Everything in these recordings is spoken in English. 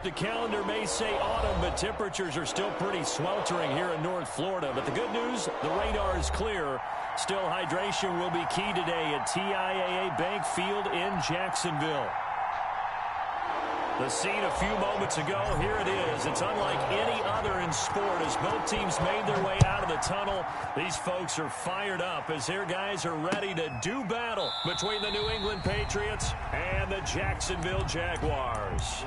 The calendar may say autumn, but temperatures are still pretty sweltering here in North Florida. But the good news, the radar is clear. Still, hydration will be key today at TIAA Bank Field in Jacksonville. The scene a few moments ago, here it is. It's unlike any other in sport as both teams made their way out of the tunnel. These folks are fired up as their guys are ready to do battle between the New England Patriots and the Jacksonville Jaguars.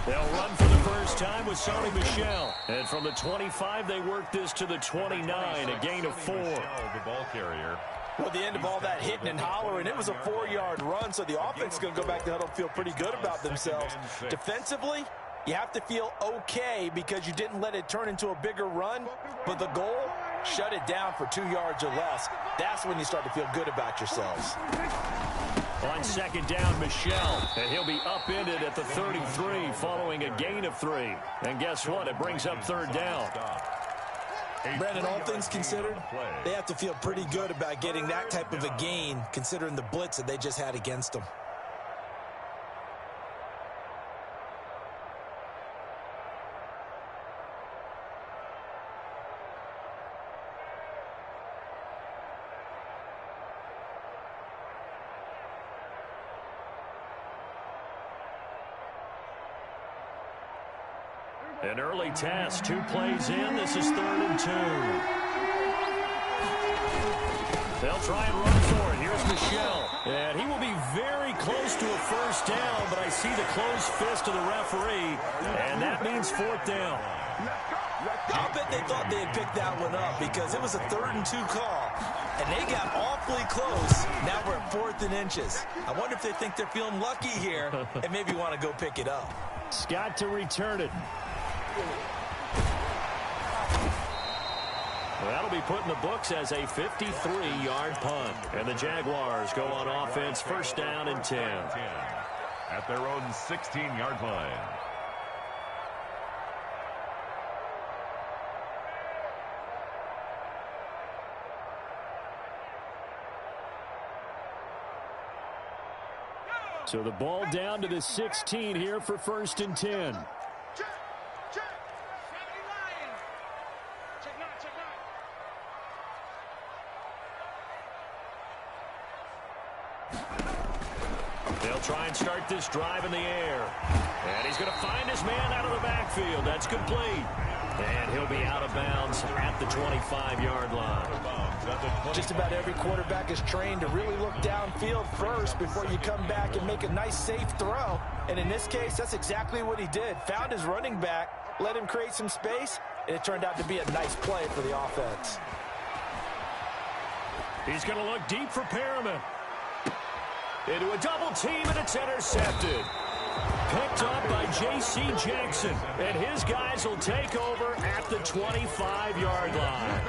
They'll run for the first time with Sony Michel. And from the 25, they work this to the 29, a gain of 4. The ball carrier. Well, the end of all that hitting and hollering, it was a 4-yard run, so the offense is going to go back to huddle, feel pretty good about themselves. Defensively, you have to feel okay because you didn't let it turn into a bigger run, but the goal, shut it down for 2 yards or less. That's when you start to feel good about yourselves. On second down, Michel, and he'll be upended at the 33 following a gain of 3. And guess what? It brings up third down. Brandon, all things considered, they have to feel pretty good about getting that type of a gain considering the blitz that they just had against them. An early test, 2 plays in. This is 3rd and 2. They'll try and run for it. Here's Michel. And he will be very close to a first down, but I see the closed fist of the referee, and that means 4th down. I'll bet they thought they had picked that one up because it was a 3rd and 2 call, and they got awfully close. Now we're at 4th and inches. I wonder if they think they're feeling lucky here and maybe want to go pick it up. Scott to return it. Well, that'll be put in the books as a 53-yard punt. And the Jaguars go on offense, first down and 10. At their own 16-yard line. So the ball down to the 16 here for first and 10. They'll try and start this drive in the air. And he's going to find his man out of the backfield. That's complete. And he'll be out of bounds at the 25-yard line. Just about every quarterback is trained to really look downfield first before you come back and make a nice, safe throw. And in this case, that's exactly what he did. Found his running back, let him create some space, and it turned out to be a nice play for the offense. He's going to look deep for Perriman. Into a double team, and it's intercepted. Picked up by J.C. Jackson, and his guys will take over at the 25-yard line.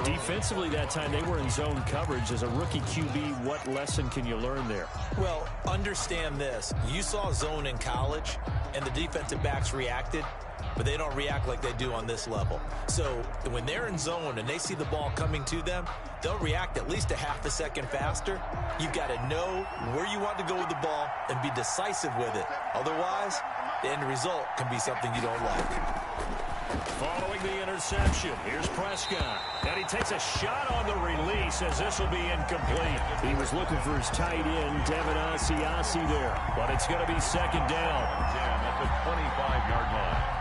Defensively that time, they were in zone coverage. As a rookie QB, what lesson can you learn there? Well, understand this. You saw zone in college, and the defensive backs reacted, but they don't react like they do on this level. So when they're in zone and they see the ball coming to them, they'll react at least a half a second faster. You've got to know where you want to go with the ball and be decisive with it. Otherwise, the end result can be something you don't like. Following the interception, here's Prescott. And he takes a shot on the release as this will be incomplete. He was looking for his tight end, Devin Asiasi there. But it's going to be second down. At the 25-yard line.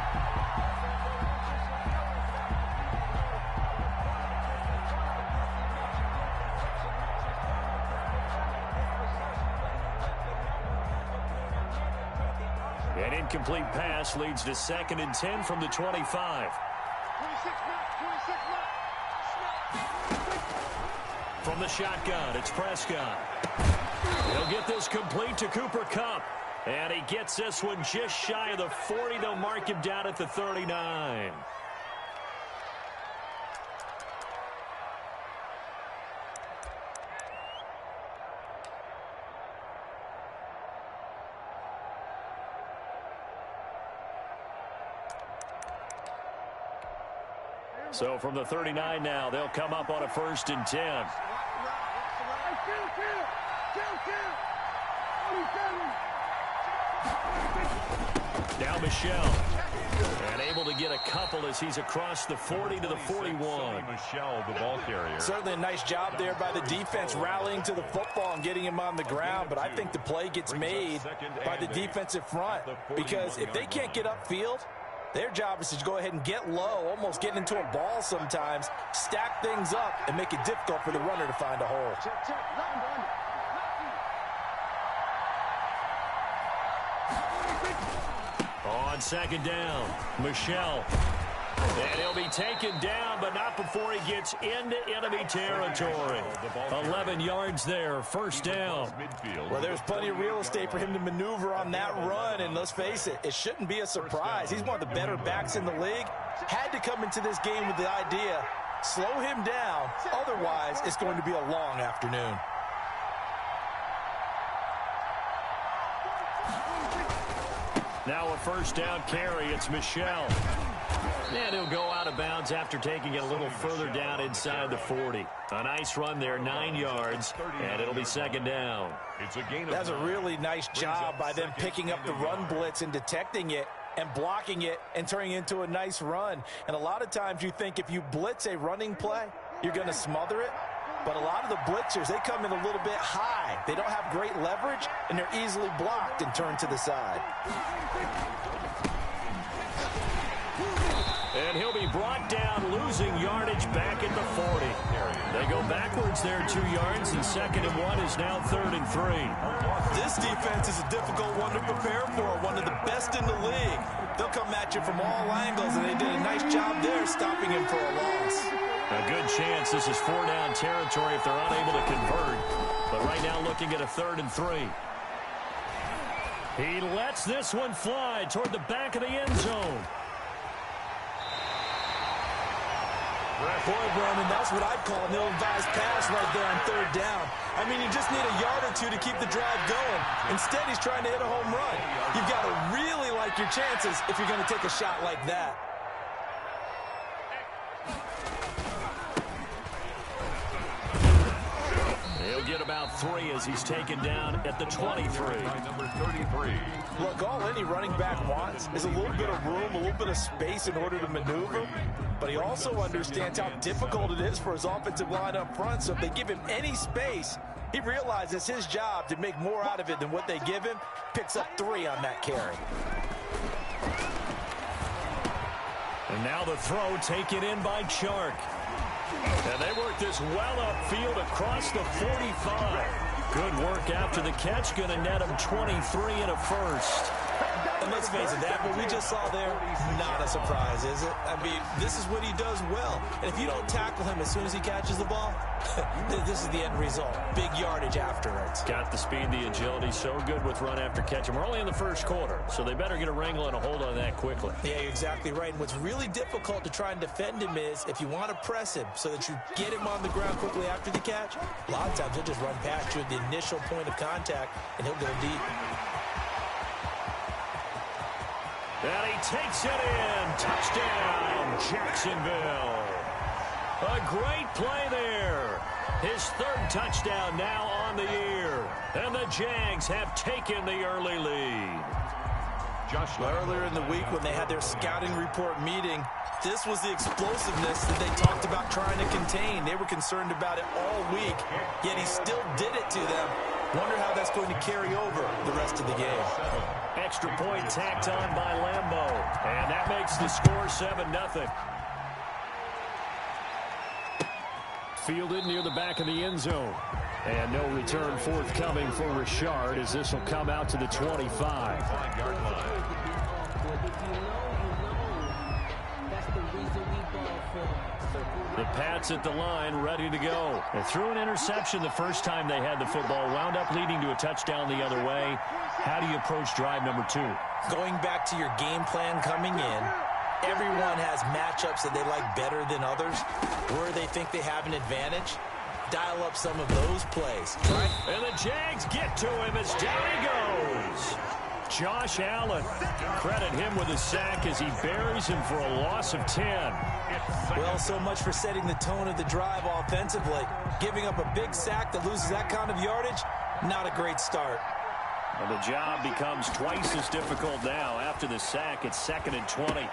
An incomplete pass leads to 2nd and 10 from the 25. From the shotgun, it's Prescott. He'll get this complete to Cooper Kupp. And he gets this one just shy of the 40. They'll mark him down at the 39. So from the 39 now, they'll come up on a 1st and 10. Now Michelle. And able to get a couple as he's across the 40 to the 41. Michelle, the ball carrier. Certainly a nice job there by the defense rallying to the football and getting him on the ground. But I think the play gets made by the defensive front. Because if they can't get upfield, their job is to go ahead and get low, almost get into a ball sometimes, stack things up, and make it difficult for the runner to find a hole. On 2nd down, Michelle. And he'll be taken down, but not before he gets into enemy territory. 11 yards there, 1st down. Well, there's plenty of real estate for him to maneuver on that run, and let's face it, it shouldn't be a surprise. He's one of the better backs in the league. Had to come into this game with the idea, slow him down, otherwise it's going to be a long afternoon. Now a 1st down carry, it's Michelle. And he'll go out of bounds after taking it a little further down inside the 40. A nice run there, 9 yards, and it'll be 2nd down. That's a really nice job by them picking up the run blitz and detecting it and blocking it and turning it into a nice run. And a lot of times you think if you blitz a running play, you're going to smother it. But a lot of the blitzers, they come in a little bit high. They don't have great leverage, and they're easily blocked and turned to the side. And he'll be brought down, losing yardage back at the 40. They go backwards there 2 yards, and 2nd and 1 is now 3rd and 3. This defense is a difficult one to prepare for, one of the best in the league. They'll come at you from all angles, and they did a nice job there stopping him for a loss. A good chance this is 4-down territory if they're unable to convert. But right now looking at a 3rd and 3. He lets this one fly toward the back of the end zone. Boy, Brandon, that's what I'd call an ill-advised pass right there on 3rd down. I mean, you just need a yard or two to keep the drive going. Instead, he's trying to hit a home run. You've got to really like your chances if you're going to take a shot like that. He'll get about 3 as he's taken down at the 23. Number 33. Look, all any running back wants is a little bit of room, a little bit of space in order to maneuver. But he also understands how difficult it is for his offensive line up front. So if they give him any space, he realizes his job to make more out of it than what they give him. Picks up 3 on that carry. And now the throw taken in by Chark. And they work this well upfield across the 45. Good work after the catch. Going to net him 23 and a 1st. And let's face it, that what we just saw there, not a surprise, is it? I mean, this is what he does well. And if you don't tackle him as soon as he catches the ball, this is the end result. Big yardage afterwards. Got the speed, the agility, so good with run after catch. And we're only in the 1st quarter, so they better get a wrangle and a hold on that quickly. Yeah, you're exactly right. And what's really difficult to try and defend him is if you want to press him so that you get him on the ground quickly after the catch, a lot of times he'll just run past you at the initial point of contact, and he'll go deep. And he takes it in. Touchdown, Jacksonville. A great play there. His 3rd touchdown now on the year. And the Jags have taken the early lead. Earlier in the week when they had their scouting report meeting, this was the explosiveness that they talked about trying to contain. They were concerned about it all week, yet he still did it to them. Wonder how that's going to carry over the rest of the game. Extra point tacked on by Lambeau. And that makes the score 7-0. Fielded near the back of the end zone. And no return forthcoming for Richard as this will come out to the 25. 5-yard line. The Pats at the line, ready to go. They threw an interception the first time they had the football, wound up leading to a touchdown the other way. How do you approach drive number 2? Going back to your game plan coming in, everyone has matchups that they like better than others. Where they think they have an advantage, dial up some of those plays. And the Jags get to him as down he goes. Josh Allen, credit him with a sack as he buries him for a loss of 10. Well, so much for setting the tone of the drive offensively. Giving up a big sack that loses that kind of yardage, not a great start. And the job becomes twice as difficult now. After the sack, it's 2nd and 20.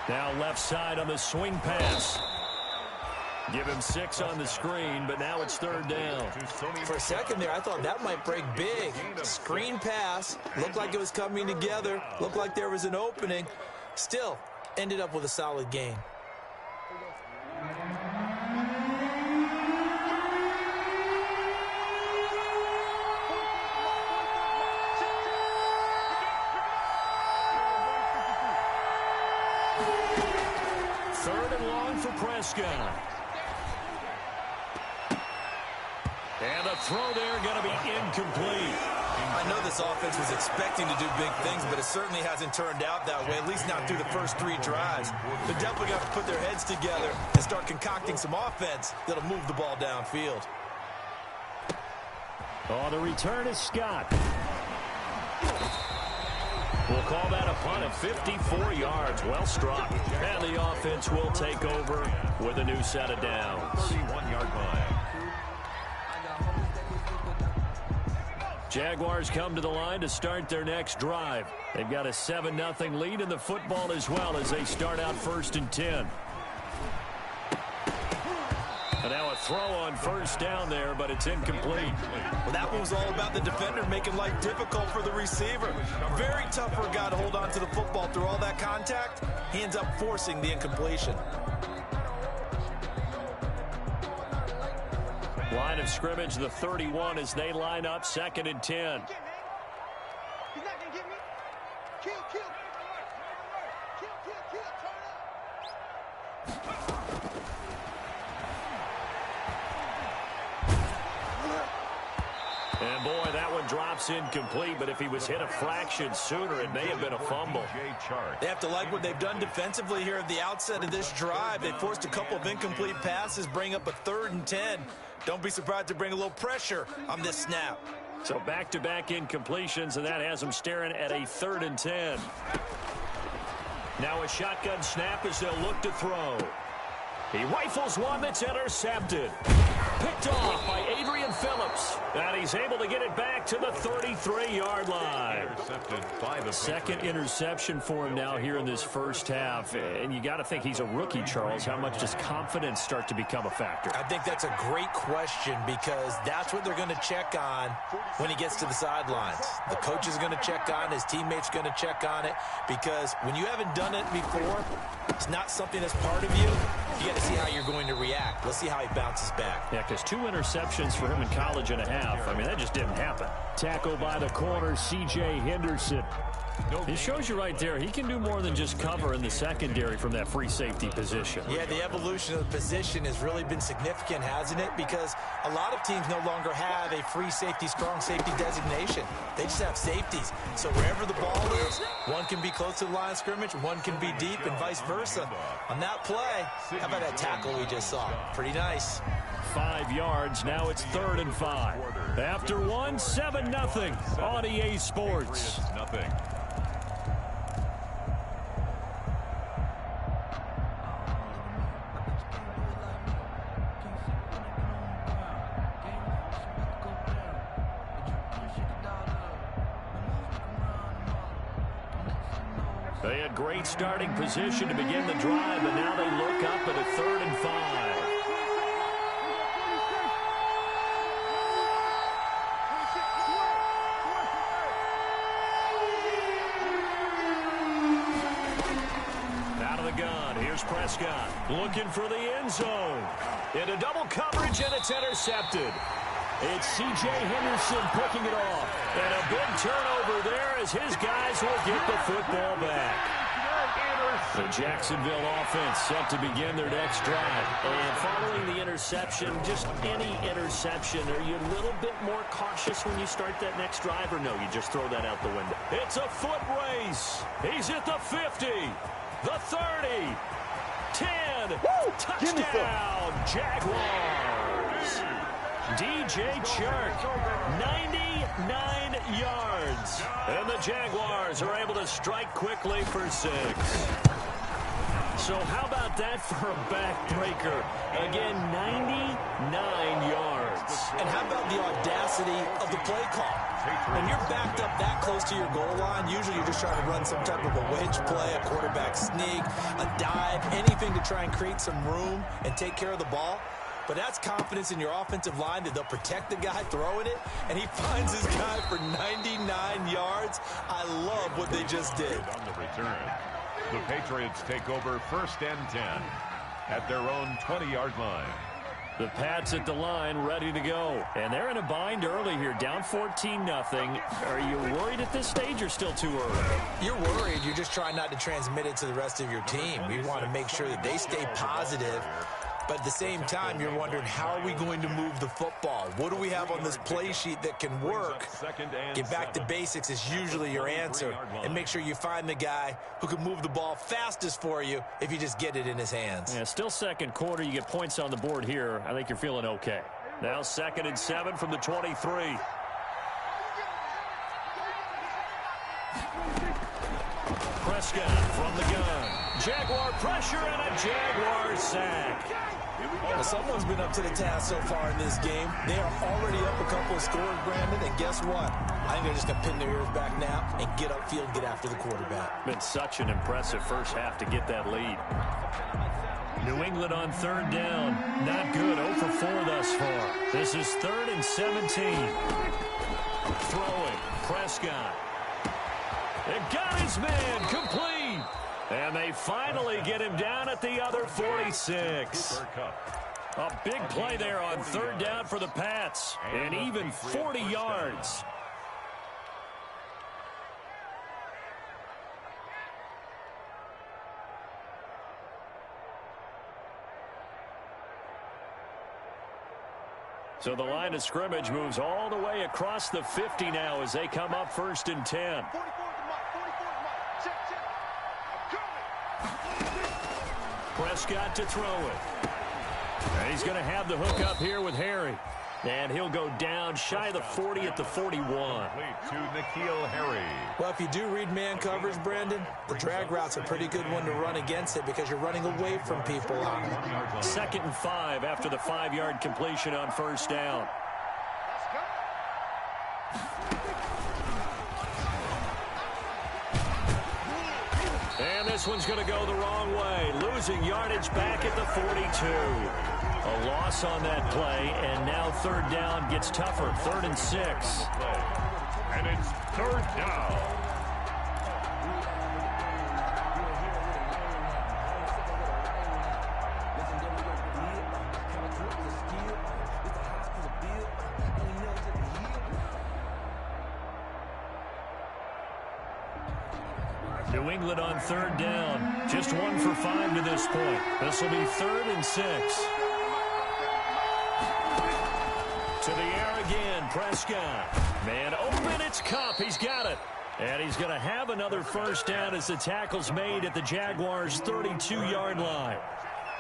Now left side on the swing pass. Give him 6 on the screen, but now it's 3rd down. For a second there, I thought that might break big. Screen pass. Looked like it was coming together. Looked like there was an opening. Still, ended up with a solid gain. Third and long for Prescott. And a throw there going to be incomplete. I know this offense was expecting to do big things, but it certainly hasn't turned out that way, at least not through the first 3 drives. They're definitely got to put their heads together and start concocting some offense that'll move the ball downfield. Oh, the return is Scott. We'll call that a punt of 54 yards. Well struck. And the offense will take over with a new set of downs. 31-yard line. Jaguars come to the line to start their next drive. They've got a 7-0 lead in the football as well as they start out 1st and 10. And now a throw on 1st down there, but it's incomplete. Well, that one was all about the defender making life difficult for the receiver. Very tough for a guy to hold on to the football through all that contact. He ends up forcing the incompletion. Line of scrimmage, the 31 as they line up 2nd and 10. He's not gonna get me. Kill. Kill, turn up. And boy, that one drops incomplete, but if he was hit a fraction sooner, it may have been a fumble. They have to like what they've done defensively here at the outset of this drive. They forced a couple of incomplete passes, bring up a 3rd and 10. Don't be surprised to bring a little pressure on this snap. So back-to-back incompletions, and that has them staring at a 3rd and 10. Now a shotgun snap as they'll look to throw. He rifles one that's intercepted. Picked off by Adrian Phillips. And he's able to get it back to the 33-yard line. Second interception for him now here in this first half. And you got to think he's a rookie, Charles. How much does confidence start to become a factor? I think that's a great question because that's what they're going to check on when he gets to the sidelines. The coach is going to check on, his teammates going to check on it, because when you haven't done it before, it's not something that's part of you. You got to see how you're going to react. Let's see how he bounces back. Yeah, because 2 interceptions for him in college and a half. I mean, that just didn't happen. Tackle by the corner, C.J. Henderson. It shows you right there, he can do more than just cover in the secondary from that free safety position. Yeah, the evolution of the position has really been significant, hasn't it? Because a lot of teams no longer have a free safety, strong safety designation. They just have safeties. So wherever the ball is, one can be close to the line of scrimmage, one can be deep, and vice versa. On that play, how about that tackle we just saw? Pretty nice. 5 yards, now it's 3rd and 5. After 1, 7-0 on EA Sports. They had great starting position to begin the drive, but now they look up at a 3rd and 5. Out of the gun, here's Prescott looking for the end zone. Into double coverage, and it's intercepted. It's C.J. Henderson picking it off. And a big turnover there as his guys will get the football back. The Jacksonville offense set to begin their next drive. And following the interception, just any interception, are you a little bit more cautious when you start that next drive, or no, you just throw that out the window? It's a foot race. He's at the 50, the 30, 10. Woo! Touchdown, Jaguars. DJ Chark, 99 yards. And the Jaguars are able to strike quickly for 6. So how about that for a backbreaker? Again, 99 yards. And how about the audacity of the play call? When you're backed up that close to your goal line, usually you're just trying to run some type of a wedge play, a quarterback sneak, a dive, anything to try and create some room and take care of the ball. But that's confidence in your offensive line that they'll protect the guy throwing it, and he finds his guy for 99 yards. I love what they just did. On the return, the Patriots take over 1st and 10 at their own 20-yard line. The Pats at the line, ready to go. And they're in a bind early here, down 14-0. Are you worried at this stage or still too early? You're worried. You're just trying not to transmit it to the rest of your team. You want to make sure that they stay positive. But at the same time, you're wondering, how are we going to move the football? What do we have on this play sheet that can work? Get back to basics is usually your answer. And make sure you find the guy who can move the ball fastest for you if you just get it in his hands. Yeah, still second quarter. You get points on the board here. I think you're feeling okay. Now 2nd and 7 from the 23. Prescott from the gun. Jaguar pressure and a Jaguar sack. Well, someone's been up to the task so far in this game. They are already up a couple of scores, Brandon, and guess what? I think they're just going to pin their ears back now and get upfield, get after the quarterback. Been such an impressive first half to get that lead. New England on 3rd down. Not good. 0 for 4 thus far. This is 3rd and 17. Throwing. Prescott. It got his man complete. And they finally get him down at the other 46. A big play there on 3rd down for the Pats. And even 40 yards. So the line of scrimmage moves all the way across the 50 now as they come up 1st and 10. Prescott to throw it. And he's going to have the hook up here with Harry. And he'll go down shy of the 40 at the 41. To N'Keal Harry. Well, if you do read man coverage, Brandon, the drag route's a pretty good one to run against it because you're running away from people on it. 2nd and 5 after the 5-yard completion on 1st down. And this one's going to go the wrong way. Losing yardage back at the 42. A loss on that play, and now 3rd down gets tougher. 3rd and 6. And it's 3rd down. New England on 3rd down. Just 1 for 5 to this point. This will be 3rd and 6. To the air again, Prescott. Man open, it's Cup. He's got it. And he's going to have another 1st down as the tackle's made at the Jaguars' 32-yard line.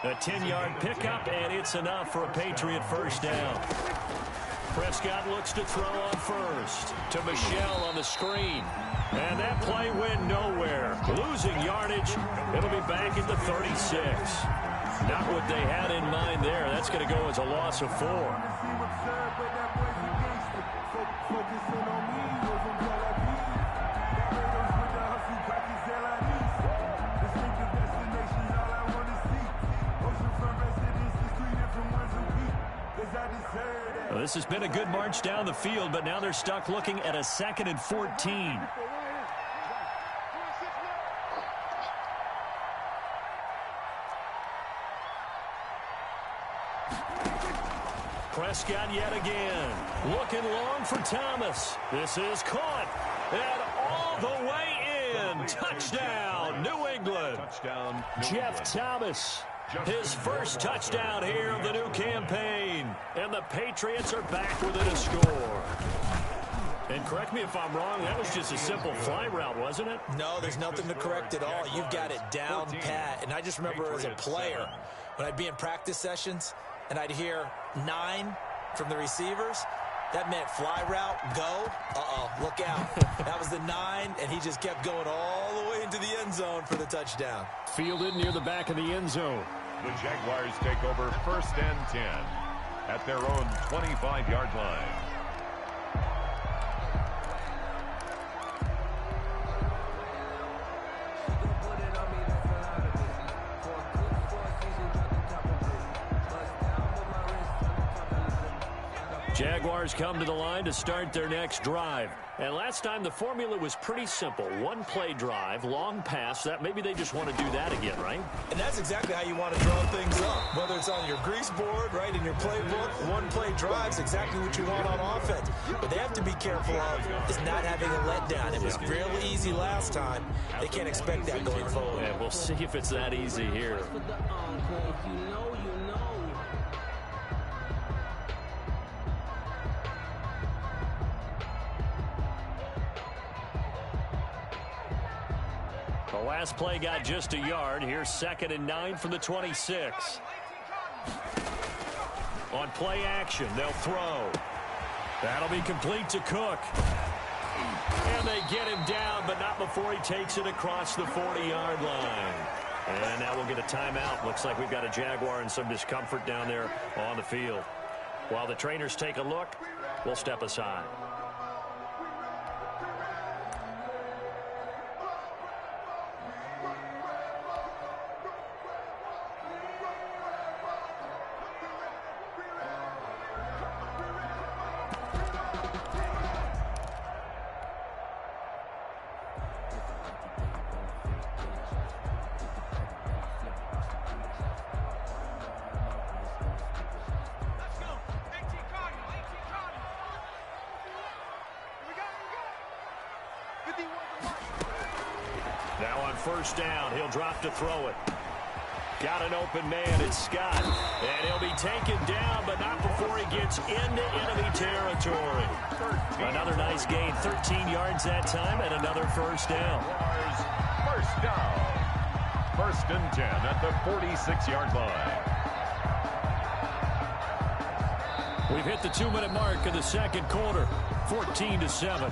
A 10-yard pickup, and it's enough for a Patriot 1st down. Prescott looks to throw on 1st. To Michel on the screen. And that play went nowhere. Losing yardage. It'll be back at the 36. Not what they had in mind there. That's going to go as a loss of 4. Well, this has been a good march down the field, but now they're stuck looking at a 2nd and 14. Prescott yet again. Looking long for Thomas. This is caught. And all the way in. And touchdown, New England. Touchdown, Jeff Thomas, his first touchdown here of the new campaign. And the Patriots are back within a score. And correct me if I'm wrong, that was just a simple fly route, wasn't it? No, there's nothing to correct at all. You've got it down pat. And I just remember as a player, when I'd be in practice sessions and I'd hear 9 from the receivers, that meant fly route, go. Look out. That was the 9, and he just kept going all the way into the end zone for the touchdown. Fielded near the back of the end zone. The Jaguars take over 1st and 10 at their own 25-yard line. Jaguars come to the line to start their next drive. And last time the formula was pretty simple. One play drive, long pass. That maybe they just want to do that again, right? And that's exactly how you want to draw things up. Whether it's on your grease board, right, in your playbook, one play drive's exactly what you want on offense. What they have to be careful of is not having a letdown. It was real easy last time. They can't expect that going forward. Yeah, we'll see if it's that easy here. The last play got just a yard. Here's 2nd and 9 from the 26. On play action, they'll throw. That'll be complete to Cook. And they get him down, but not before he takes it across the 40-yard line. And now we'll get a timeout. Looks like we've got a Jaguar and some discomfort down there on the field. While the trainers take a look, we'll step aside. Now on 1st down, he'll drop to throw it. Got an open man, it's Scott. And he'll be taken down, but not before he gets into enemy territory. Another nice gain, 13 yards that time, and another 1st down. First down. 1st and 10 at the 46-yard line. We've hit the 2-minute mark of the 2nd quarter, 14-7.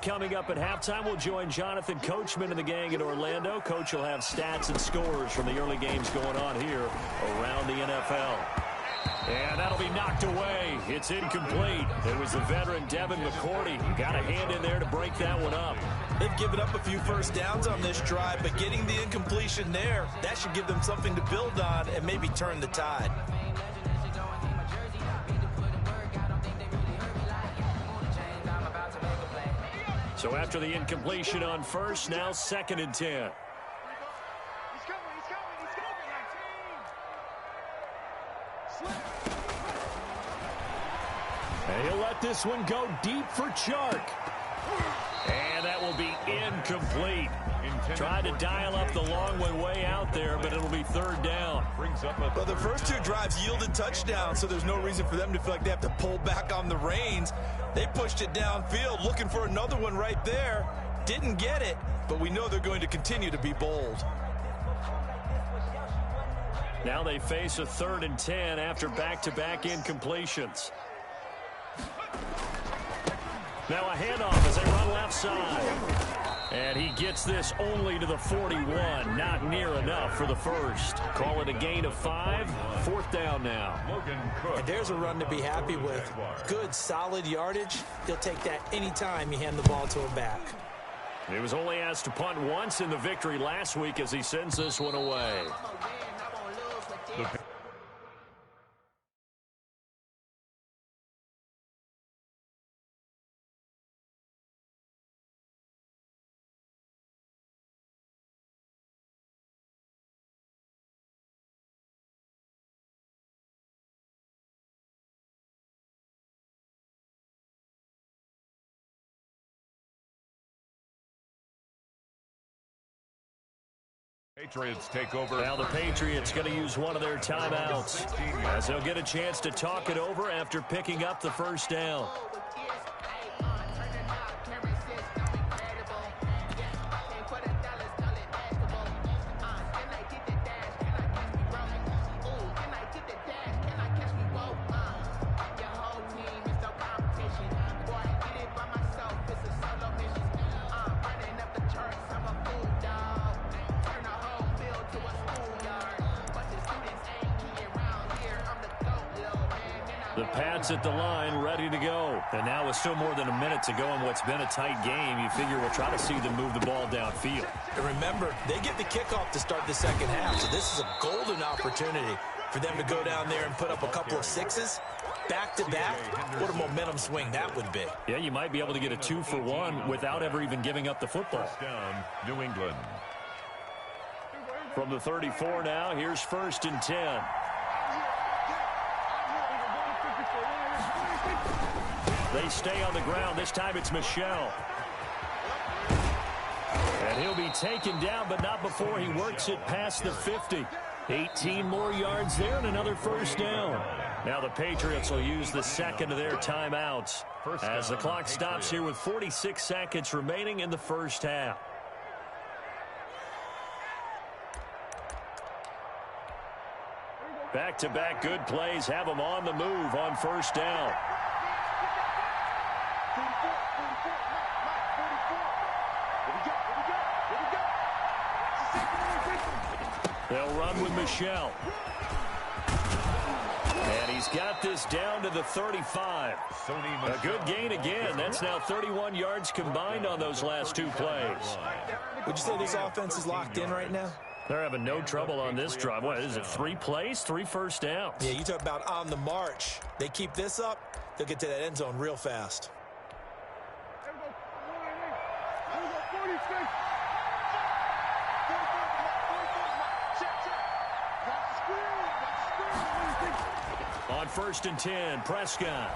Coming up at halftime, we'll join Jonathan Coachman and the gang in Orlando. Coach will have stats and scores from the early games going on here around the NFL. And that'll be knocked away. It's incomplete. It was the veteran Devin McCourty. Got a hand in there to break that one up. They've given up a few 1st downs on this drive, but getting the incompletion there, that should give them something to build on and maybe turn the tide. So after the incompletion on 1st, now 2nd and 10. He's coming, he's coming. And he'll let this one go deep for Chark. And that will be incomplete. Tried to dial up the long one way out there, but it'll be 3rd down. Well, the first 2 drives yielded touchdowns, so there's no reason for them to feel like they have to pull back on the reins. They pushed it downfield, looking for another one right there. Didn't get it, but we know they're going to continue to be bold. Now they face a 3rd and 10 after back-to-back incompletions. Now a handoff as they run left side. And he gets this only to the 41. Not near enough for the 1st. Call it a gain of 5. 4th down now. And there's a run to be happy with. Good, solid yardage. He'll take that anytime you hand the ball to him back. He was only asked to punt once in the victory last week as he sends this one away. Patriots take over. Now the Patriots going to use one of their timeouts as they'll get a chance to talk it over after picking up the first down. The Pats at the line, ready to go. And now with still more than a minute to go in what's been a tight game, you figure we'll try to see them move the ball downfield. And remember, they get the kickoff to start the second half, so this is a golden opportunity for them to go down there and put up a couple of sixes back-to-back. What a momentum swing that would be. Yeah, you might be able to get a 2-for-1 without ever even giving up the football. First down, New England. From the 34 now, here's 1st and 10. They stay on the ground. This time it's Michel. And he'll be taken down, but not before he works it past the 50. 18 more yards there and another first down. Now the Patriots will use the second of their timeouts as the clock stops here with 46 seconds remaining in the first half. Back-to-back good plays have them on the move on first down. They'll run with Michel. And he's got this down to the 35. A good gain again. That's now 31 yards combined on those last two plays. Would you say this offense is locked in right now? They're having no trouble on this drive. What is it, 3 plays, 3 first downs? Yeah, you talk about on the march. They keep this up, they'll get to that end zone real fast. On 1st and 10, Prescott.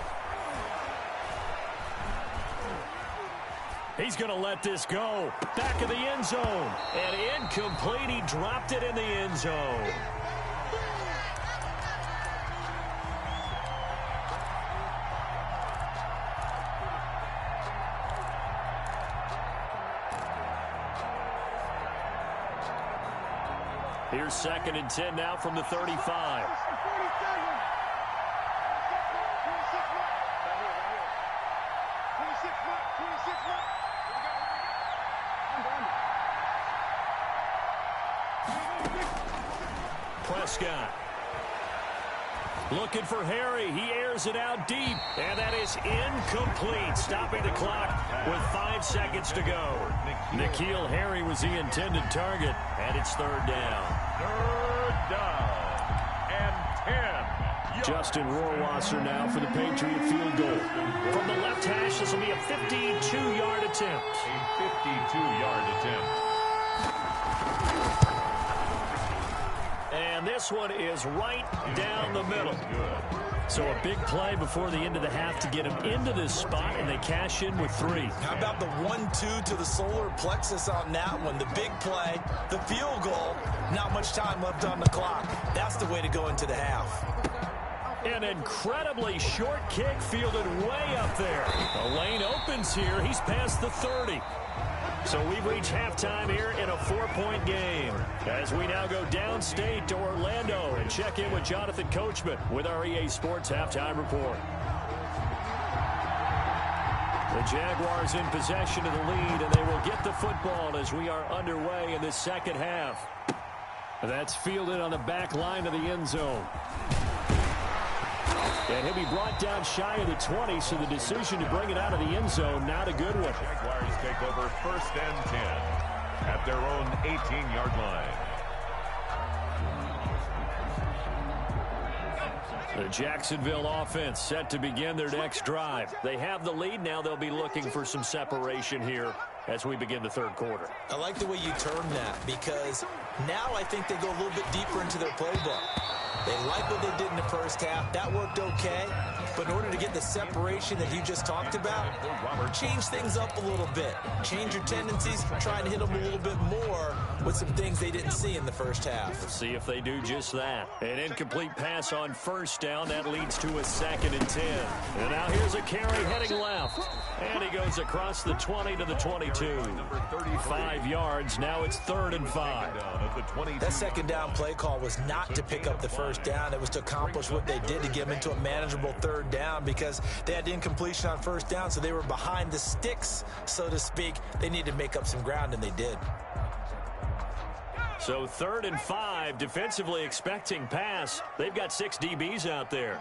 He's going to let this go. Back of the end zone. And incomplete. He dropped it in the end zone. Here's 2nd and 10 now from the 35. Prescott looking for Harry. He airs it out deep, and that is incomplete, stopping the clock with 5 seconds to go. N'Keal Harry was the intended target, and it's 3rd down. 3rd down and 10. Justin Rohrwasser now for the Patriot field goal. From the left hash, this will be a 52-yard attempt. A 52-yard attempt. And this one is right down the middle. So a big play before the end of the half to get him into this spot, and they cash in with 3. How about the 1-2 to the solar plexus on that one? The big play, the field goal, not much time left on the clock. That's the way to go into the half. An incredibly short kick fielded way up there. The lane opens here. He's past the 30. So we've reached halftime here in a 4-point game as we now go downstate to Orlando and check in with Jonathan Coachman with our EA Sports Halftime Report. The Jaguars in possession of the lead, and they will get the football as we are underway in this second half. That's fielded on the back line of the end zone. And he'll be brought down shy of the 20, so the decision to bring it out of the end zone, not a good one. Jaguars take over 1st and 10 at their own 18-yard line. The Jacksonville offense set to begin their next drive. They have the lead. Now they'll be looking for some separation here as we begin the 3rd quarter. I like the way you term that, because now I think they go a little bit deeper into their playbook. They like what they did in the first half. That worked okay. But in order to get the separation that you just talked about, change things up a little bit. Change your tendencies, try and hit them a little bit more with some things they didn't see in the first half. We'll see if they do just that. An incomplete pass on first down. That leads to a 2nd and 10. And now here's a carry heading left. And he goes across the 20 to the 22. 5 yards. Now it's 3rd and 5. That second down play call was not to pick up the first down. It was to accomplish what they did to get them into a manageable 3rd down because they had incompletion on first down, so they were behind the sticks, so to speak. They needed to make up some ground, and they did. So 3rd and 5, defensively expecting pass. They've got 6 DBs out there.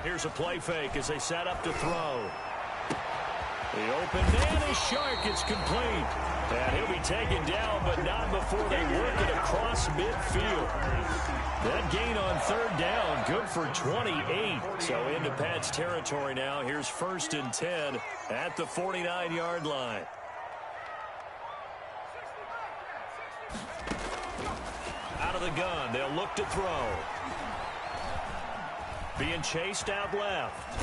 Here's a play fake as they set up to throw. The open man is Shark. It's complete. And he'll be taken down, but not before they work it across midfield. That gain on 3rd down, good for 28. So into Pat's territory now. Here's 1st and 10 at the 49-yard line. Out of the gun, they'll look to throw. Being chased out left.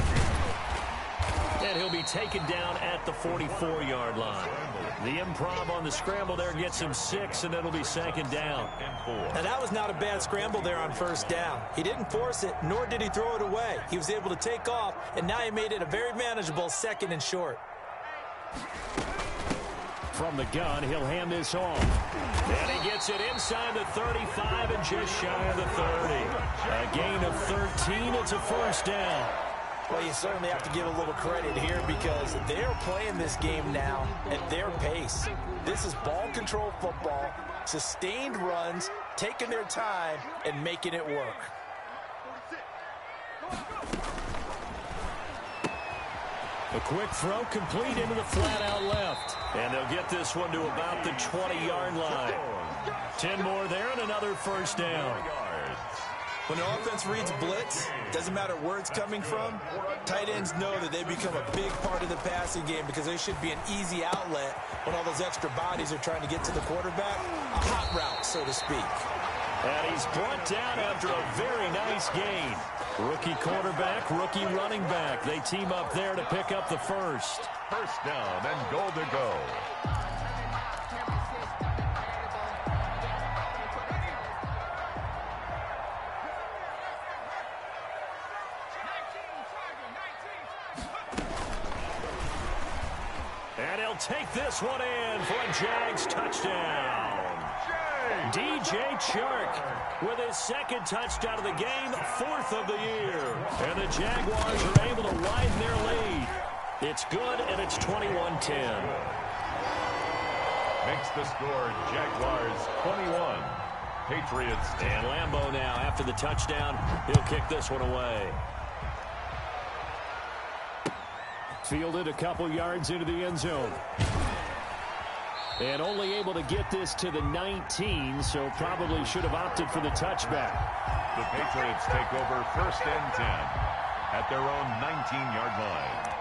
And he'll be taken down at the 44-yard line. The improv on the scramble there gets him 6, and it'll be 2nd down. And that was not a bad scramble there on first down. He didn't force it, nor did he throw it away. He was able to take off, and now he made it a very manageable 2nd and short. From the gun, he'll hand this off. And he gets it inside the 35 and just shy of the 30. A gain of 13. It's a 1st down. Well, you certainly have to give a little credit here because they're playing this game now at their pace. This is ball control football, sustained runs, taking their time, and making it work. A quick throw complete into the flat out left. And they'll get this one to about the 20-yard line. 10 more there and another 1st down. When the offense reads blitz, doesn't matter where it's coming from, tight ends know that they become a big part of the passing game because they should be an easy outlet when all those extra bodies are trying to get to the quarterback. A hot route, so to speak. And he's brought down after a very nice gain. Rookie quarterback, rookie running back. They team up there to pick up the 1st. 1st down and goal to go. And he'll take this one in for a Jags touchdown. DJ Chark with his 2nd touchdown of the game, 4th of the year. And the Jaguars are able to widen their lead. It's good, and it's 21-10. Makes the score Jaguars 21. Patriots 10. And Lambeau now, after the touchdown, he'll kick this one away. Fielded a couple yards into the end zone. And only able to get this to the 19, so probably should have opted for the touchback. The Patriots take over 1st and 10 at their own 19-yard line.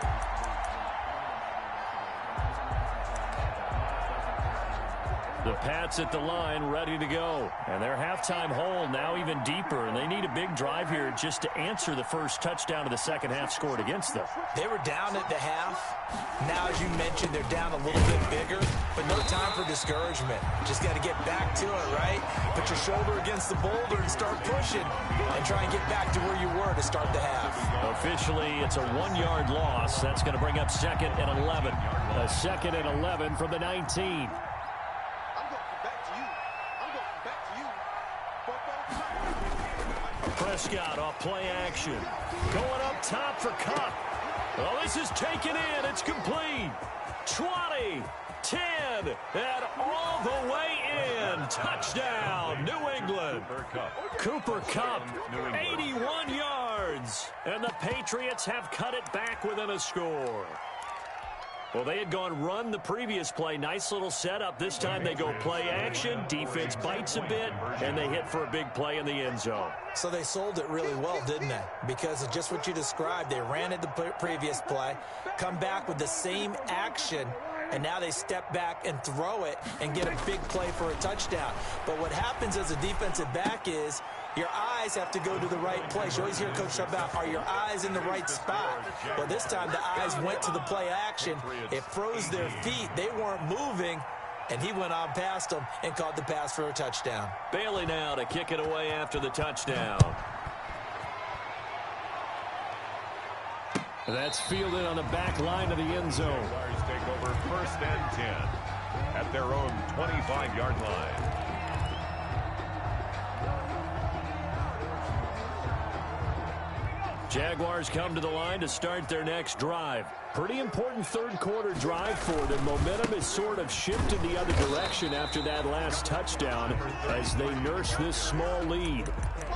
The Pats at the line, ready to go. And their halftime hole now even deeper, and they need a big drive here just to answer the first touchdown of the second half scored against them. They were down at the half. Now, as you mentioned, they're down a little bit bigger, but no time for discouragement. Just got to get back to it, right? Put your shoulder against the boulder and start pushing and try and get back to where you were to start the half. Officially, it's a 1-yard loss. That's going to bring up 2nd and 11. A 2nd and 11 from the 19. Prescott off play action. Going up top for Cup. Oh, this is taken in. It's complete. 20, 10, and all the way in. Touchdown, New England. Cooper Kupp, 81 yards. And the Patriots have cut it back within a score. Well, they had gone run the previous play. Nice little setup. This time they go play action. Defense bites a bit, and they hit for a big play in the end zone. So they sold it really well, didn't they? Because of just what you described. They ran it the previous play, come back with the same action, and now they step back and throw it and get a big play for a touchdown. But what happens as a defensive back is Your eyes have to go to the right place. You always hear Coach talk about, are your eyes in the right spot? Well, this time the eyes went to the play action. It froze their feet. They weren't moving, and he went on past them and caught the pass for a touchdown. Bailey now to kick it away after the touchdown. That's fielded on the back line of the end zone. Jaguars take over 1st and 10 at their own 25-yard line. Jaguars come to the line to start their next drive. Pretty important third-quarter drive for them. Momentum has sort of shifted the other direction after that last touchdown as they nurse this small lead.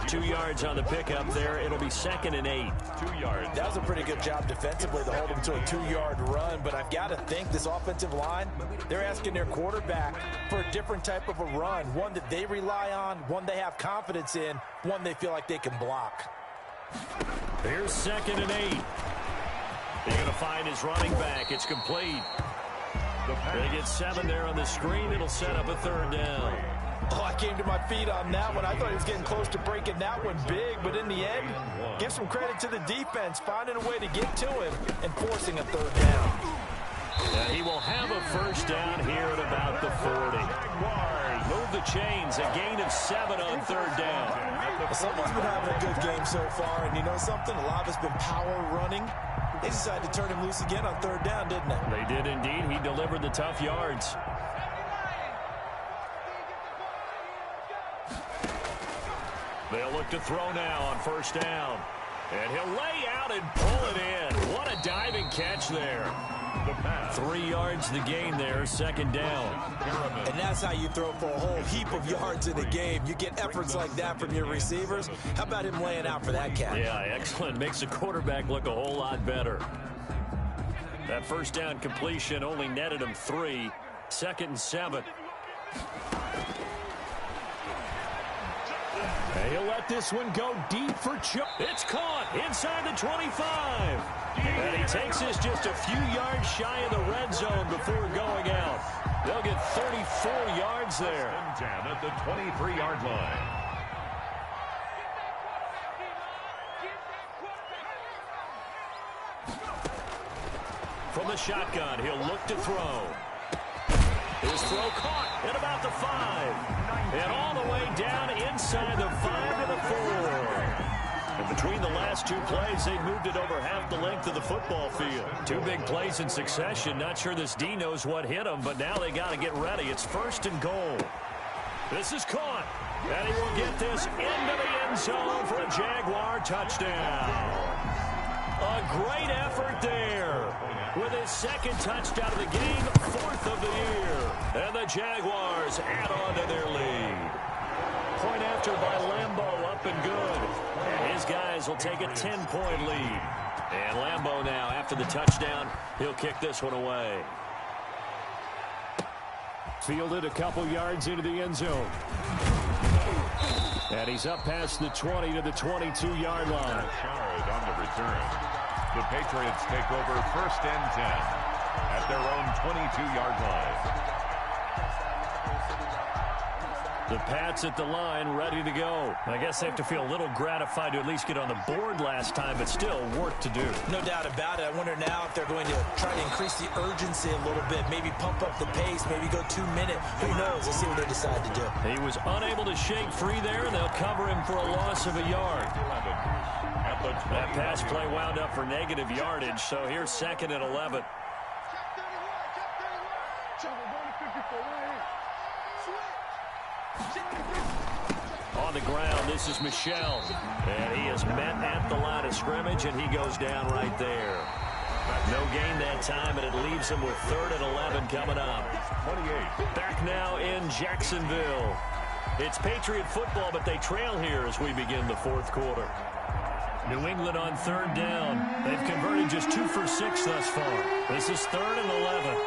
2 yards on the pickup there. It'll be 2nd and 8. 2 yards. That was a pretty good job defensively to hold them to a 2-yard run, but I've got to think this offensive line, they're asking their quarterback for a different type of a run, one that they rely on, one they have confidence in, one they feel like they can block. Here's 2nd and 8. He's going to find his running back. It's complete. They get 7 there on the screen. It'll set up a 3rd down. Oh, I came to my feet on that one. I thought he was getting close to breaking that one big, but in the end, give some credit to the defense, finding a way to get to him and forcing a 3rd down. He will have a 1st down here at about the 40. Move the chains, a gain of 7 on 3rd down. Well, someone's been having a good game so far, and you know something? A lot of it's been power running. They decided to turn him loose again on 3rd down, didn't they? They did indeed. He delivered the tough yards. They'll look to throw now on 1st down. And he'll lay out and pull it in. What a diving catch there. 3 yards the gain there, 2nd down. And that's how you throw for a whole heap of yards in a game. You get efforts like that from your receivers. How about him laying out for that catch? Yeah, excellent. Makes the quarterback look a whole lot better. That 1st down completion only netted him 3. 2nd and 7. And he'll let this one go deep for Chuck. It's caught inside the 25. And he takes this just a few yards shy of the red zone before going out. They'll get 34 yards there. 10 at the 23-yard line. From the shotgun, he'll look to throw. His throw caught at about the 5. And all the way down inside the 5 to the 4. And between the last 2 plays, they moved it over half the length of the football field. 2 big plays in succession. Not sure this D knows what hit him, but now they got to get ready. It's 1st and goal. This is caught. And he will get this into the end zone for a Jaguar touchdown. A great effort there. With his 2nd touchdown of the game, 4th of the year. And the Jaguars add on to their lead. Point after by Lambeau, up and good. And his guys will take a 10-point lead. And Lambeau now, after the touchdown, he'll kick this one away. Fielded a couple yards into the end zone. And he's up past the 20 to the 22-yard line. Charge on the return. The Patriots take over 1st and 10 at their own 22-yard line. The Pats at the line, ready to go. I guess they have to feel a little gratified to at least get on the board last time, but still work to do. No doubt about it. I wonder now if they're going to try to increase the urgency a little bit, maybe pump up the pace, maybe go 2 minute. Who knows? Let's see what they decide to do. He was unable to shake free there, and they'll cover him for a loss of a yard. That pass play wound up for negative yardage, so here's 2nd and 11. On the ground, this is Michel. And he is met at the line of scrimmage, and he goes down right there. No gain that time, and it leaves him with 3rd and 11 coming up. 28. Back now in Jacksonville. It's Patriot football, but they trail here as we begin the 4th quarter. New England on 3rd down. They've converted just 2 for 6 thus far. This is 3rd and 11.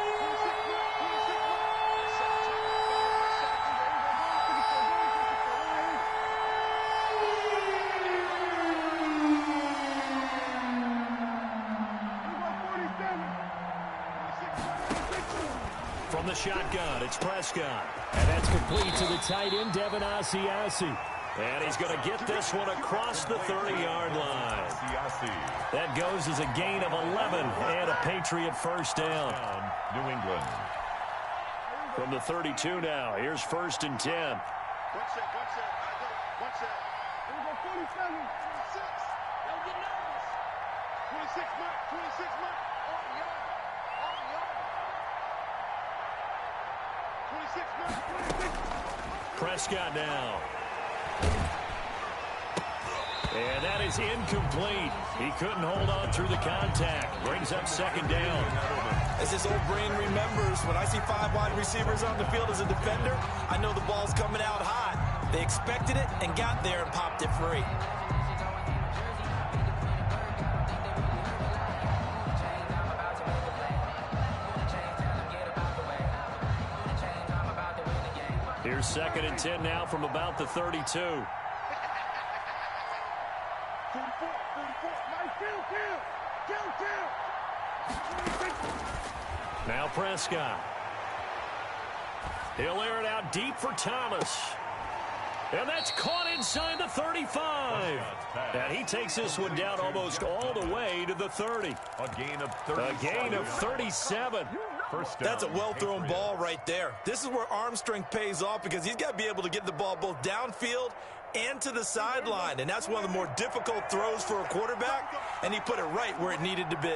From the shotgun, it's Prescott. And that's complete to the tight end, Devin Asiasi. And he's going to get this one across the 30-yard line. That goes as a gain of 11 and a Patriot first down. New England. From the 32 now, here's 1st and 10. One set. One set. Here we go, 47. 26. Don't get nervous. 26 mark. 26 mark. On the yard. 26 mark. 26. Prescott now. And that is incomplete. He couldn't hold on through the contact. Brings up 2nd down. As this old brain remembers, when I see 5 wide receivers on the field as a defender, I know the ball's coming out hot. They expected it and got there and popped it free. Here's 2nd and 10 now from about the 32. Now Prescott. He'll air it out deep for Thomas. And that's caught inside the 35. And he takes this one down almost all the way to the 30. A gain of 37. A gain of 37. First down. That's a well-thrown ball right there. This is where arm strength pays off because he's got to be able to get the ball both downfield and to the sideline. And that's one of the more difficult throws for a quarterback. And he put it right where it needed to be.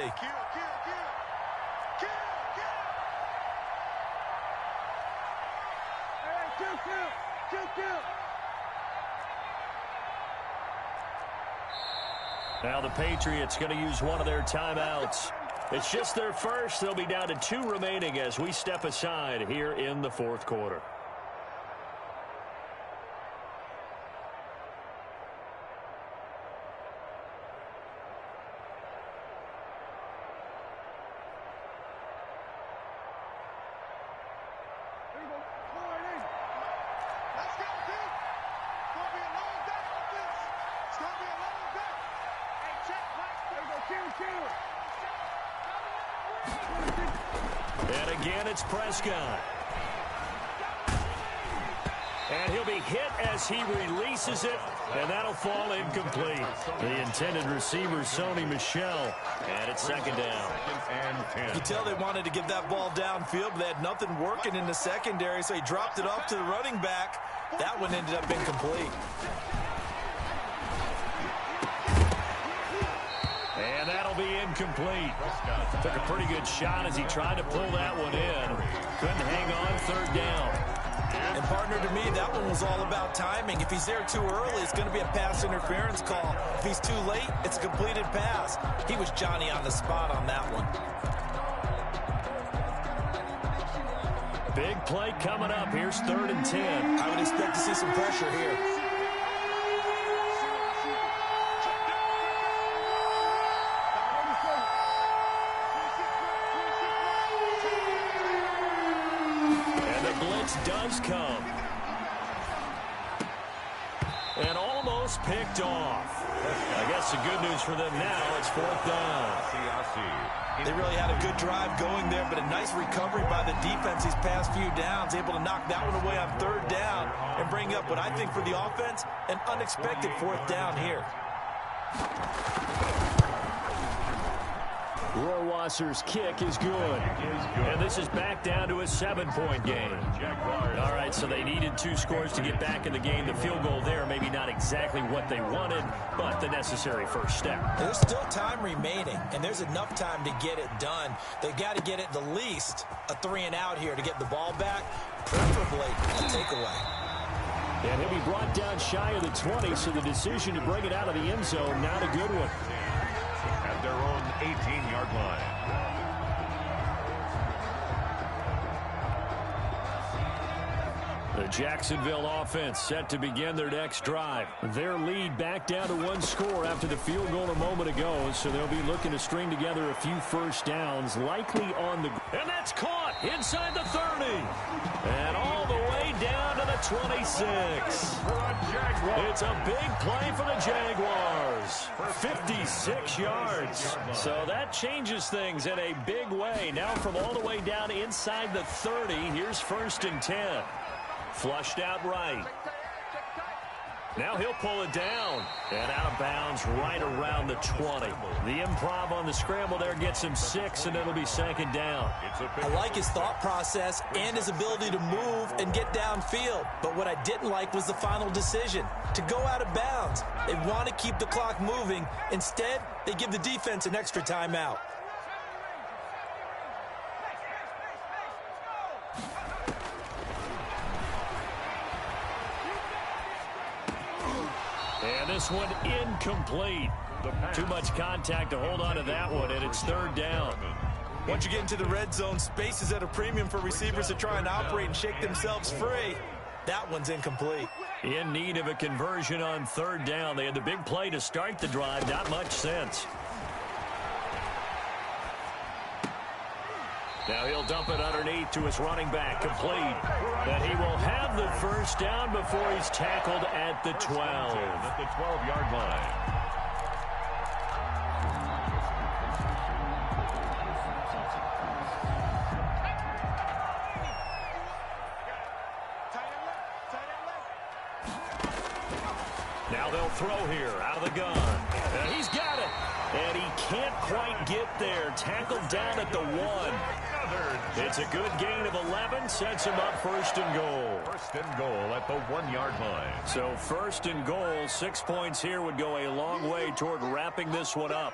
Now the Patriots going to use one of their timeouts. It's just their first. They'll be down to 2 remaining as we step aside here in the 4th quarter. And again, it's Prescott. And he'll be hit as he releases it, and that'll fall incomplete. The intended receiver, Sony Michel, and it's 2nd down. You could tell they wanted to get that ball downfield, but they had nothing working in the secondary, so he dropped it off to the running back. That one ended up incomplete. And that'll be incomplete. Took a pretty good shot as he tried to pull that one in. Couldn't hang on 3rd down. And partner, to me, that one was all about timing. If he's there too early, it's going to be a pass interference call. If he's too late, it's a completed pass. He was Johnny on the spot on that one. Big play coming up. Here's 3rd and 10. I would expect to see some pressure here. Does come. And almost picked off. I guess the good news for them now, it's 4th down. They really had a good drive going there, but a nice recovery by the defense these past few downs, able to knock that one away on 3rd down and bring up what I think for the offense, an unexpected 4th down here. Rohrwasser's kick is good. And this is back down to a 7-point game. All right, so they needed 2 scores to get back in the game. The field goal there, maybe not exactly what they wanted, but the necessary first step. There's still time remaining, and there's enough time to get it done. They've got to get it the least a 3-and-out here to get the ball back, preferably a takeaway. And he'll be brought down shy of the 20, so the decision to bring it out of the end zone, not a good one. At their own 18-yard line. The Jacksonville offense set to begin their next drive. Their lead back down to 1 score after the field goal a moment ago, so they'll be looking to string together a few first downs, likely on the... And that's caught inside the 30. And all the way down to the 26. It's a big play for the Jaguars. 56 yards. So that changes things in a big way. Now from all the way down inside the 30, here's 1st and 10. Flushed out right. Now he'll pull it down. And out of bounds right around the 20. The improv on the scramble there gets him 6, and it'll be second down. I like his thought process and his ability to move and get downfield. But what I didn't like was the final decision, to go out of bounds. They want to keep the clock moving. Instead, they give the defense an extra timeout. And this one incomplete. Too much contact to hold on to that one, and it's third down. Once you get into the red zone, space is at a premium for receivers to try and operate and shake themselves free. That one's incomplete. In need of a conversion on third down. They had the big play to start the drive. Not much sense. Now he'll dump it underneath to his running back, complete. And he will have the first down before he's tackled at the 12. At the 12-yard line. Now they'll throw here out of the gun. And he's got it. And he can't quite get there. Tackled down at the 1. It's a good gain of 11. Sets him up first and goal. First and goal at the 1-yard line. So first and goal, 6 points here would go a long way toward wrapping this one up.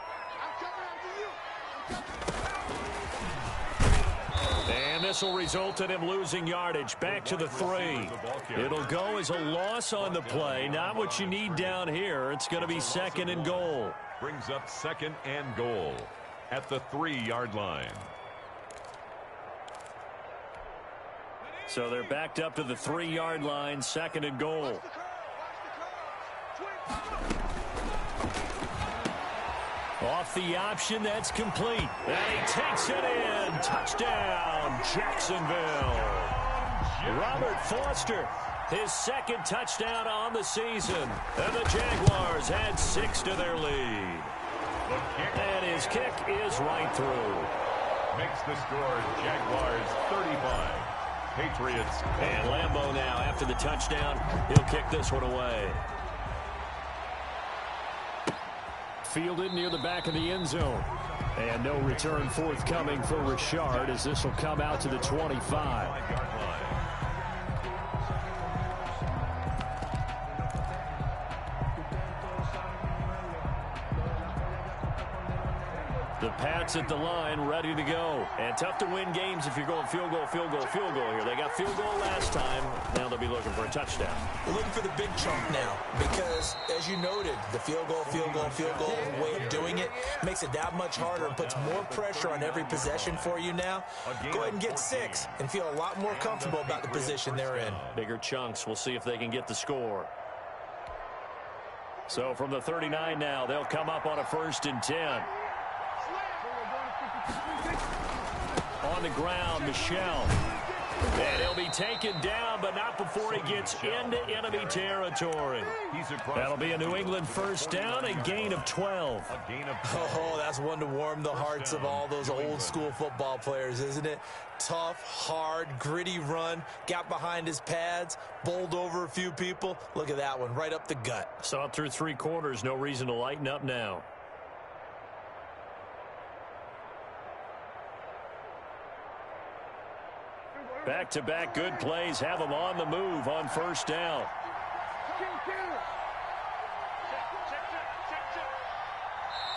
And this will result in him losing yardage. Back to the 3. It'll go as a loss on the play. Not what you need down here. It's going to be second and goal. Brings up second and goal at the 3-yard line. So they're backed up to the 3-yard line, second and goal. Off the option, that's complete. And he takes it in. Touchdown, Jacksonville. Robert Foster, his second touchdown on the season. And the Jaguars add 6 to their lead. And his kick is right through. Makes the score Jaguars 35. Patriots. And Lambeau now, after the touchdown, he'll kick this one away. Fielded near the back of the end zone. And no return forthcoming for Richard as this will come out to the 25. The Pats at the line, ready to go. And tough to win games if you're going field goal, field goal, field goal here. They got field goal last time. Now they'll be looking for a touchdown. We're looking for the big chunk now because, as you noted, the field goal way of doing it makes it that much harder and puts more pressure on every possession for you now. Go ahead and get 6 and feel a lot more comfortable about the position they're in. Bigger chunks. We'll see if they can get the score. So from the 39 now, they'll come up on a 1st and 10. On the ground, Michel. And he'll be taken down, but not before he gets into enemy territory. That'll be a New England first down, a gain of 12. Oh, that's one to warm the hearts of all those old school football players, isn't it? Tough, hard, gritty run, got behind his pads, bowled over a few people. Look at that one, right up the gut. Saw it through 3 quarters, no reason to lighten up now. Back-to-back good plays have them on the move on first down.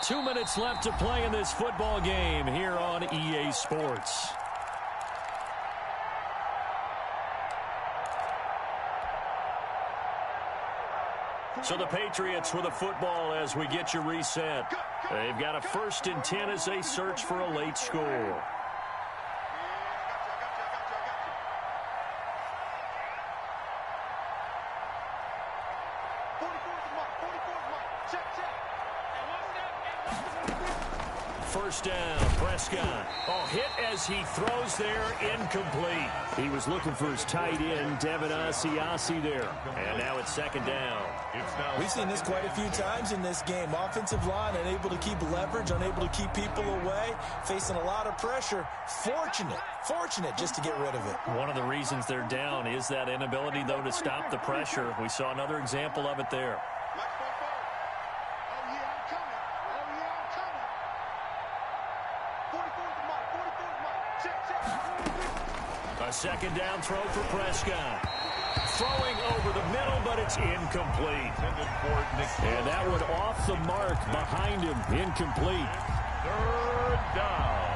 2 minutes left to play in this football game here on EA Sports. So the Patriots with a football as we get you reset. They've got a 1st and 10 as they search for a late score. first down. Prescott. Oh, hit as he throws there, incomplete. He was looking for his tight end, Devin Asiasi there. And now it's second down. We've seen this quite a few times in this game. Offensive line unable to keep leverage, unable to keep people away, facing a lot of pressure. Fortunate just to get rid of it. One of the reasons they're down is that inability, though, to stop the pressure. We saw another example of it there. A second down throw for Prescott. Throwing over the middle, but it's incomplete. And that one off the mark behind him. Incomplete. Third down.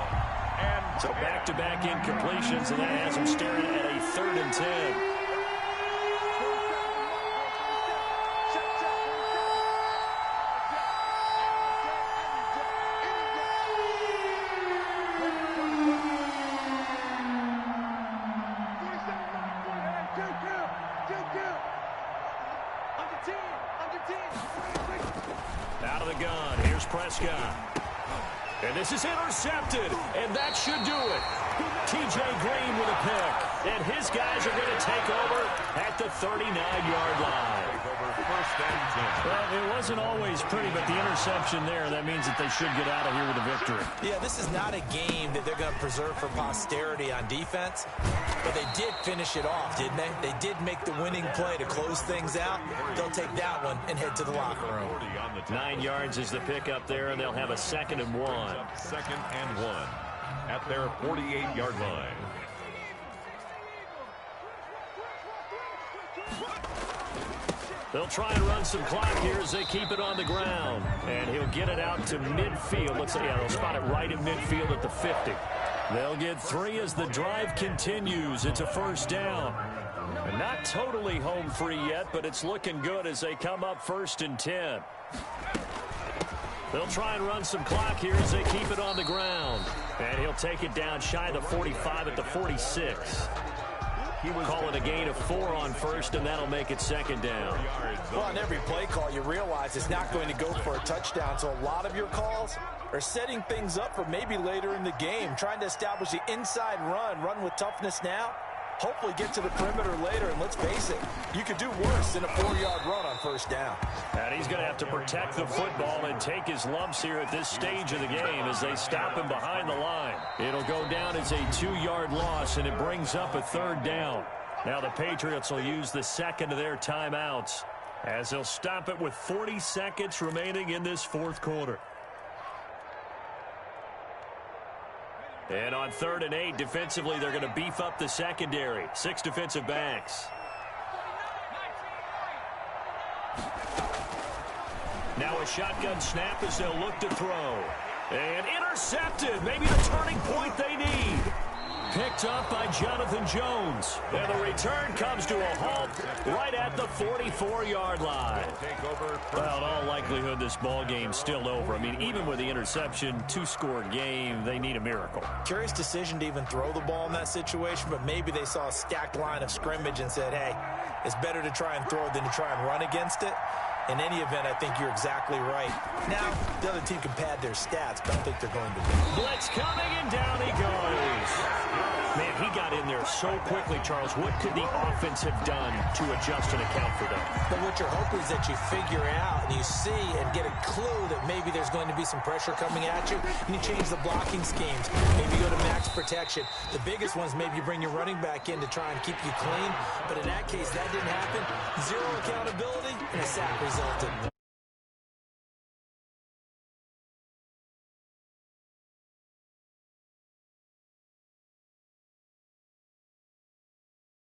And so back-to-back incompletions, and that has him staring at a 3rd and 10. Out of the gun, here's Prescott. And this is intercepted, and that should do it. T.J. Green with a pick, and his guys are going to take over at the 39-yard line. First and 10. Well, it wasn't always pretty, but the interception there, that means that they should get out of here with a victory. Yeah, this is not a game that they're going to preserve for posterity on defense, but they did finish it off, didn't they? They did make the winning play to close things out. They'll take that one and head to the locker room. 9 yards is the pickup there, and they'll have a 2nd and 1. 2nd and 1 at their 48-yard line. They'll try and run some clock here as they keep it on the ground. And he'll get it out to midfield. Looks like, yeah, they'll spot it right in midfield at the 50. They'll get 3 as the drive continues. It's a first down. And not totally home free yet, but it's looking good as they come up 1st and 10. They'll try and run some clock here as they keep it on the ground. And he'll take it down shy of the 45 at the 46. He will call it a gain of 4 on 1st, and that'll make it 2nd down. Well, on every play call, you realize it's not going to go for a touchdown, so a lot of your calls are setting things up for maybe later in the game, trying to establish the inside run with toughness now, hopefully get to the perimeter later, and let's face it, you could do worse than a 4-yard run on 1st down. And he's going to have to protect the football and take his lumps here at this stage of the game as they stop him behind the line. It'll go down as a 2-yard loss, and it brings up a 3rd down. Now the Patriots will use the 2nd of their timeouts as they'll stop it with 40 seconds remaining in this 4th quarter. And on 3rd and 8, defensively, they're going to beef up the secondary. 6 defensive backs. Now a shotgun snap as they'll look to throw. And intercepted. Maybe the turning point they need. Picked up by Jonathan Jones. And the return comes to a halt right at the 44-yard line. Well, in all likelihood, this ball game's still over. I mean, even with the interception, 2-score game, they need a miracle. Curious decision to even throw the ball in that situation, but maybe they saw a stacked line of scrimmage and said, hey, it's better to try and throw than to try and run against it. In any event, I think you're exactly right. Now, the other team can pad their stats, but I think they're going to win. Blitz coming, and down he goes. Man, he got in there so quickly, Charles. What could the offense have done to adjust and account for that? But what you're hoping is that you figure out and you see and get a clue that maybe there's going to be some pressure coming at you, and you change the blocking schemes. Maybe go to max protection. The biggest ones, maybe you bring your running back in to try and keep you clean. But in that case, that didn't happen. 0 accountability, and a sack resulted.